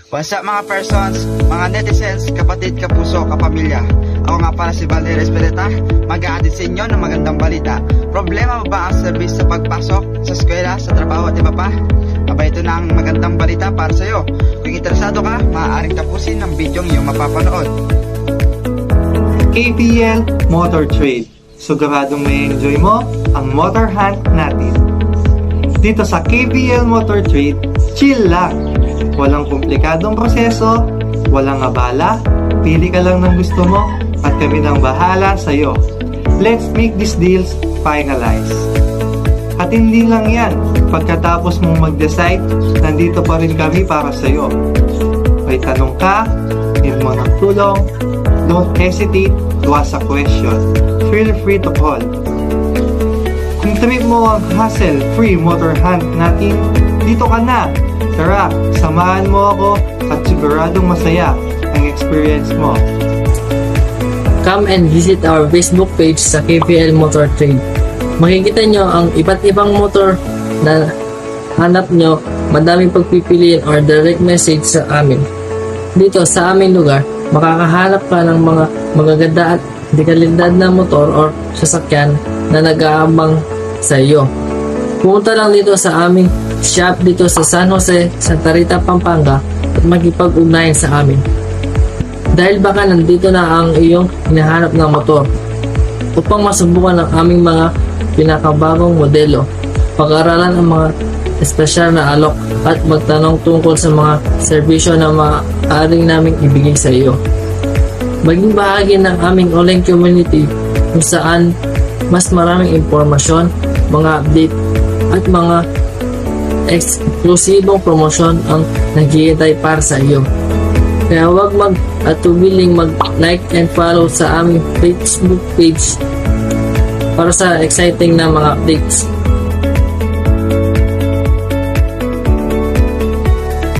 What's up mga persons, mga netizens, kapatid, kapuso, kapamilya. Ako nga pala si Valerio Espeleta, mag-a-addit sa inyo ng magandang balita. Problema mo ba ang service sa pagpasok, sa eskwela, sa trabaho at iba pa? Aba, ito na ang magandang balita para sa iyo. Kung interesado ka, maaaring tapusin ang bidyong iyong mapapanood. KPL Motor Trade. Siguradong may enjoy mo ang motor hunt natin. Dito sa KPL Motor Trade, chill lang. Walang komplikadong proseso, walang abala, pili ka lang ng gusto mo at kami nang bahala sa'yo. Let's make these deals finalize. At hindi lang yan, pagkatapos mong mag-decide, nandito pa rin kami para sa'yo. May tanong ka, need mo ng tulong, don't hesitate to ask a question. Feel free to call. Kung trip mo ang hassle-free motor hunt natin, dito ka na. Tara, samahan mo ako at siguradong masaya ang experience mo. Come and visit our Facebook page sa KPL Motor Trade. Makikita nyo ang iba't ibang motor na hanap nyo, madaming pagpipiliin or direct message sa amin. Dito sa aming lugar, makakahanap ka ng mga magaganda at dekalidad na motor or sasakyan na nag-aabang sa iyo. Pumunta lang dito sa aming shop dito sa San Jose, Santa Rita, Pampanga at magipag-ugnayan sa amin. Dahil baka nandito na ang iyong hinahanap na motor upang masubukan ang aming mga pinakabagong modelo, pag-aralan ang mga espesyal na alok at magtanong tungkol sa mga serbisyo na maaaring naming ibigay sa iyo. Maging bahagi ng aming online community kung saan mas maraming impormasyon, mga update at mga eksklusibong promosyon ang naghihintay para sa iyo. Kaya huwag mag-atubiling mag-like and follow sa aming Facebook page para sa exciting na mga updates.